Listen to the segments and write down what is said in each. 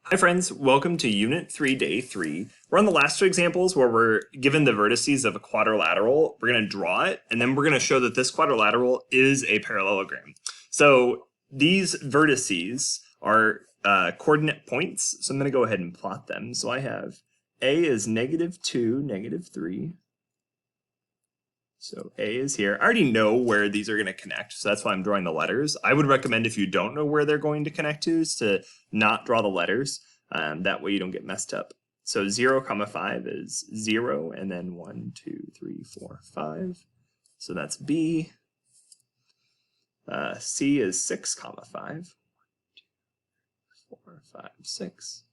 Hi friends, welcome to Unit 3, Day 3. We're on the last two examples where we're given the vertices of a quadrilateral. We're going to draw it, and then we're going to show that this quadrilateral is a parallelogram. So these vertices are coordinate points, so I'm going to go ahead and plot them. So I have A is -2, -3. So A is here. I already know where these are going to connect, so that's why I'm drawing the letters. I would recommend if you don't know where they're going to connect to is to not draw the letters. That way you don't get messed up. So 0, 5 is 0, and then 1, 2, 3, 4, 5. So that's B. C is 6, 5. 1, 2, 4, 5, 6.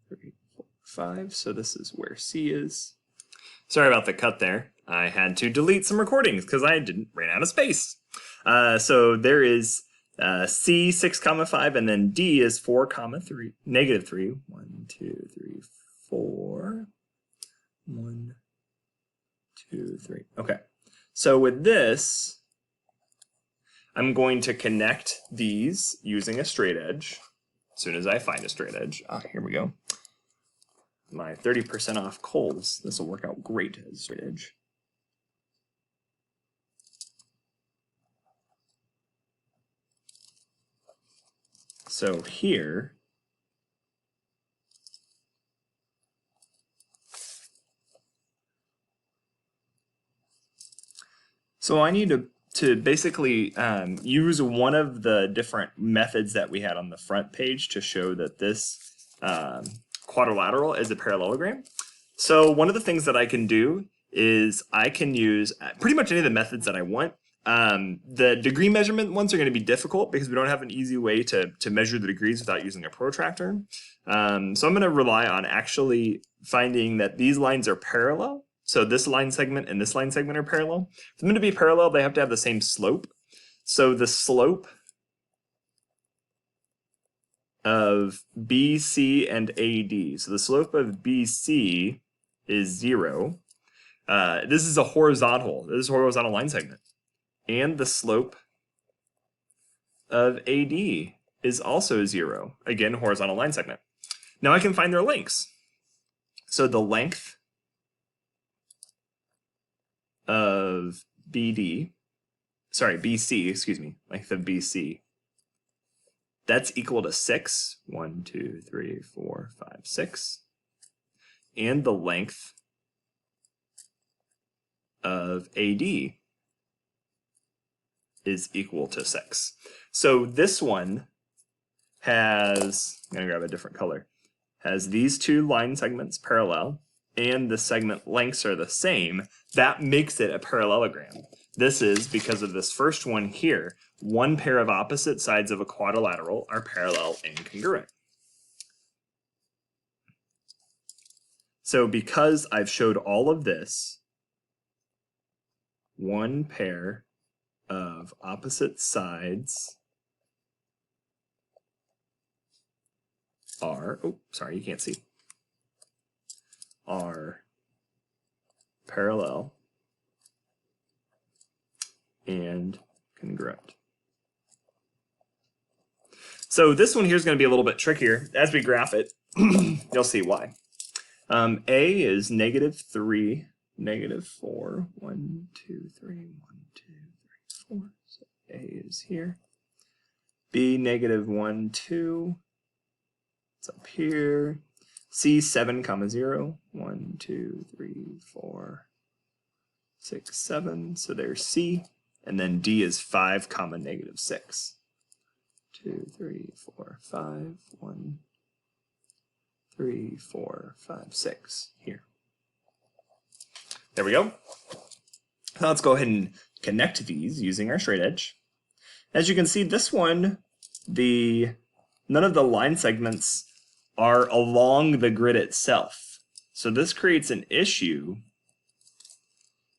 3, 4, 5. So this is where C is. Sorry about the cut there. I had to delete some recordings because I ran out of space. So there is C 6, 5, and then D is 4, 3, -3. 1, 2, 3, 4. 1, 2, 3. Okay. So with this, I'm going to connect these using a straight edge. As soon as I find a straight edge. Here we go. My 30% off Kohl's. This will work out great as a straight edge. So here, I need to basically use one of the different methods that we had on the front page to show that this quadrilateral is a parallelogram. So one of the things that I can do is I can use pretty much any of the methods that I want. The degree measurement ones are going to be difficult because we don't have an easy way to measure the degrees without using a protractor. So I'm going to rely on actually finding that these lines are parallel. So this line segment and this line segment are parallel. For them to be parallel, they have to have the same slope. So the slope of BC and AD. So the slope of BC is 0. This is a horizontal. This is a horizontal line segment. And the slope of AD is also 0. Again, horizontal line segment. Now I can find their lengths. So the length of BC, length of BC, that's equal to 6. 1, 2, 3, 4, 5, 6. And the length of AD is equal to 6. So this one has, I'm going to grab a different color, has these two line segments parallel, and the segment lengths are the same. That makes it a parallelogram. This is because of this first one here. One pair of opposite sides of a quadrilateral are parallel and congruent. So because I've showed all of this, one pair of opposite sides are, oh, sorry, you can't see, are parallel and congruent. So this one here is going to be a little bit trickier. As we graph it, you'll see why. A is -3, -4, 1, 2, 3, 1, 2, 3, 4. So A is here. B, -1, 2. It's up here. C, 7, 0. 1, 2, 3, 4, 6, 7. So there's C. And then D is 5, -6. 2, 3, 4, 5. 1, 3, 4, 5, 6. Here. There we go. Now let's go ahead and connect these using our straight edge. As you can see, this one, none of the line segments are along the grid itself. So this creates an issue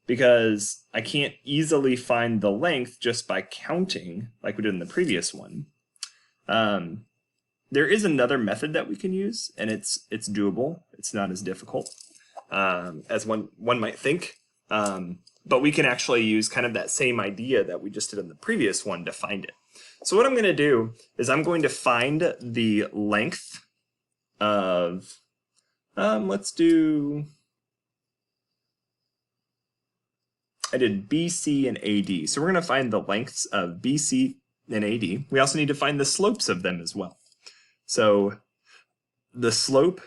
because I can't easily find the length just by counting like we did in the previous one. There is another method that we can use, and it's doable. It's not as difficult as one might think. But we can actually use kind of that same idea that we just did in the previous one to find it. So what I'm going to do is I'm going to find the length of, let's do, I did BC and AD. So we're going to find the lengths of BC and AD. We also need to find the slopes of them as well. So the slope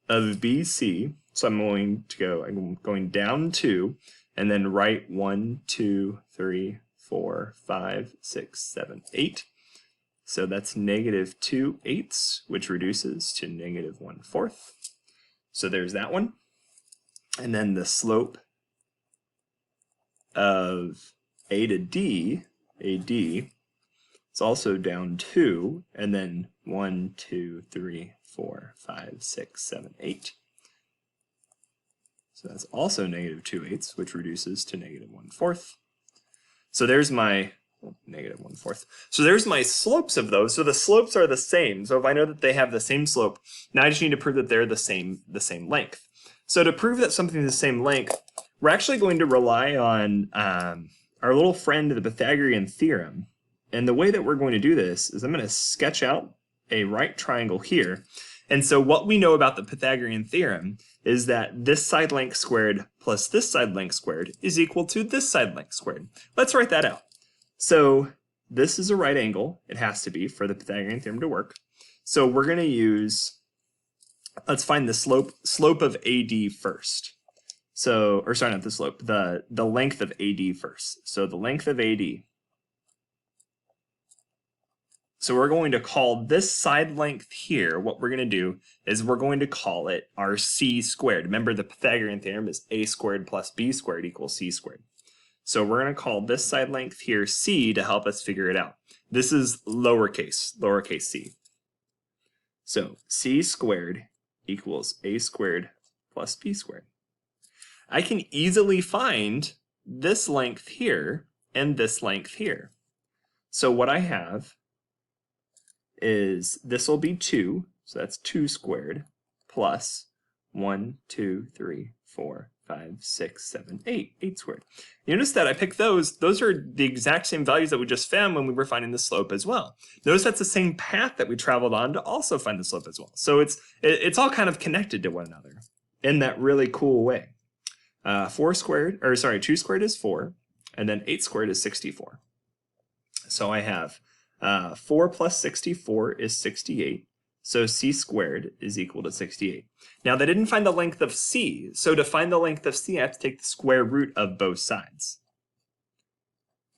of BC, so I'm going down 2, and then right 1, 2, 3, 4, 5, 6, 7, 8. So that's -2/8, which reduces to -1/4. So there's that one. And then the slope of A to D, AD, it's also down 2, and then 1, 2, 3, 4, 5, 6, 7, 8. So that's also -2/8, which reduces to -1/4. So there's my -1/4. So there's my slopes of those. So the slopes are the same. So if I know that they have the same slope, now I just need to prove that they're the same length. So to prove that something is the same length, we're actually going to rely on our little friend, the Pythagorean theorem. And the way that we're going to do this is I'm going to sketch out a right triangle here. And so what we know about the Pythagorean theorem is that this side length squared plus this side length squared is equal to this side length squared. Let's write that out. So this is a right angle. It has to be for the Pythagorean theorem to work. So we're going to use, let's find the slope of AD first. So, or sorry, not the slope, the length of AD first. So the length of AD. So we're going to call this side length here, what we're going to do is we're going to call it our c squared. Remember the Pythagorean theorem is a squared plus b squared equals c squared. So we're going to call this side length here c to help us figure it out. This is lowercase c. So c squared equals a squared plus b squared. I can easily find this length here and this length here. So what I have is this will be 2, so that's 2 squared, plus 1, 2, 3, 4, 5, 6, 7, 8, 8 squared. You notice that I picked those are the exact same values that we just found when we were finding the slope as well. Notice that's the same path that we traveled on to also find the slope as well. So it's all kind of connected to one another in that really cool way. 2 squared is 4, and then 8 squared is 64. So I have 4 plus 64 is 68, so c squared is equal to 68. Now they didn't find the length of c, so to find the length of c I have to take the square root of both sides.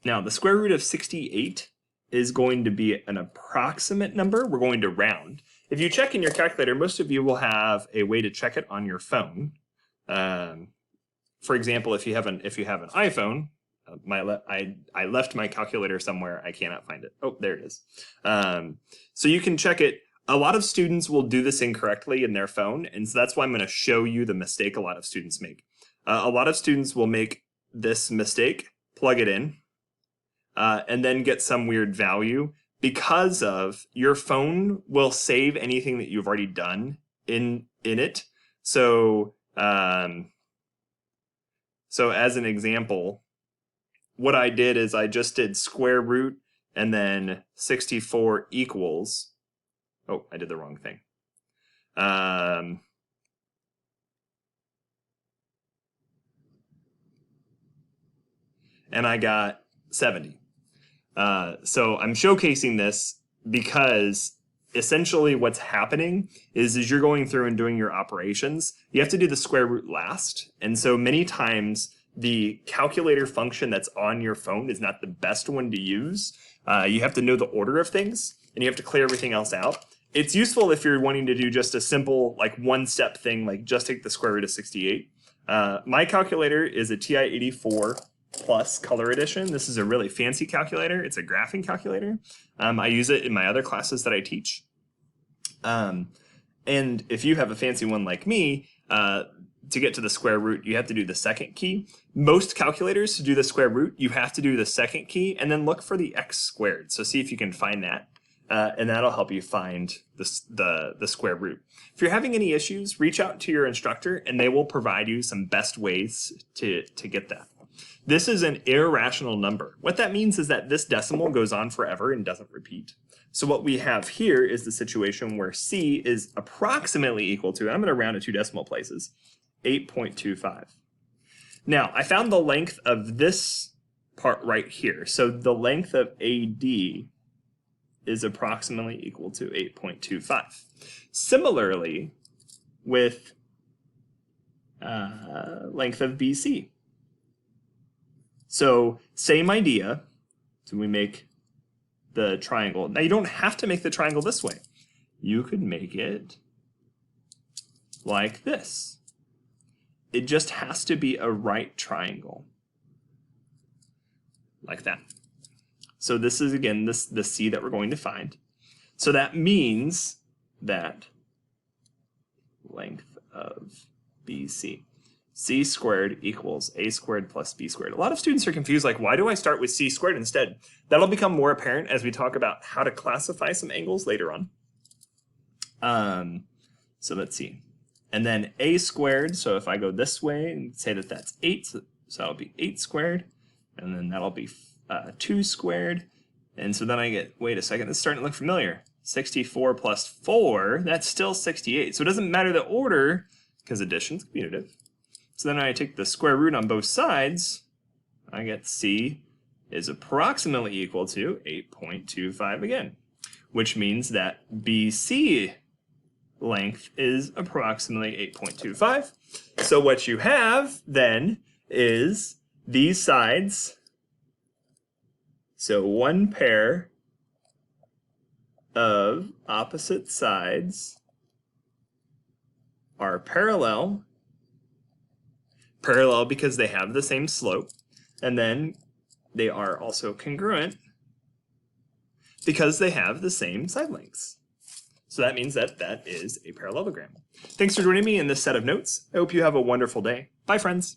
Now the square root of 68 is going to be an approximate number. We're going to round. If you check in your calculator, most of you will have a way to check it on your phone. For example, if you have an iPhone, I left my calculator somewhere. I cannot find it. Oh, there it is. So you can check it. A lot of students will do this incorrectly in their phone, and so that's why I'm going to show you the mistake a lot of students make. A lot of students will make this mistake, plug it in, and then get some weird value because of your phone will save anything that you've already done in it. So so as an example, what I did is I just did square root and then 64 equals, oh, I did the wrong thing. And I got 70. So I'm showcasing this because essentially what's happening is as you're going through and doing your operations, you have to do the square root last. And so many times the calculator function that's on your phone is not the best one to use. You have to know the order of things and you have to clear everything else out. It's useful if you're wanting to do just a simple like one-step thing, like just take the square root of 68. My calculator is a TI-84 Plus Color Edition. This is a really fancy calculator. It's a graphing calculator. I use it in my other classes that I teach. And if you have a fancy one like me, to get to the square root, you have to do the second key. Most calculators, to do the square root, you have to do the second key and then look for the x squared. So see if you can find that. And that'll help you find the square root. If you're having any issues, reach out to your instructor and they will provide you some best ways to get that. This is an irrational number. What that means is that this decimal goes on forever and doesn't repeat. So what we have here is the situation where C is approximately equal to, and I'm going to round to 2 decimal places, 8.25. Now, I found the length of this part right here. So the length of AD is approximately equal to 8.25. Similarly, with length of BC. So same idea. So we make the triangle. Now you don't have to make the triangle this way. You could make it like this. It just has to be a right triangle. Like that. So this is, again, the C that we're going to find. So that means that length of BC. C squared equals A squared plus B squared. A lot of students are confused, like, why do I start with C squared instead? That'll become more apparent as we talk about how to classify some angles later on. So let's see. And then A squared, so if I go this way and say that that's 8, so that'll be 8 squared, and then that'll be 2 squared, and so then I get, wait a second, this is starting to look familiar. 64 plus 4, that's still 68. So it doesn't matter the order, because addition's commutative. So then I take the square root on both sides, I get C is approximately equal to 8.25 again, which means that BC length is approximately 8.25. So what you have then is these sides, so one pair of opposite sides are parallel because they have the same slope, and then they are also congruent because they have the same side lengths. So that means that that is a parallelogram. Thanks for joining me in this set of notes. I hope you have a wonderful day. Bye, friends.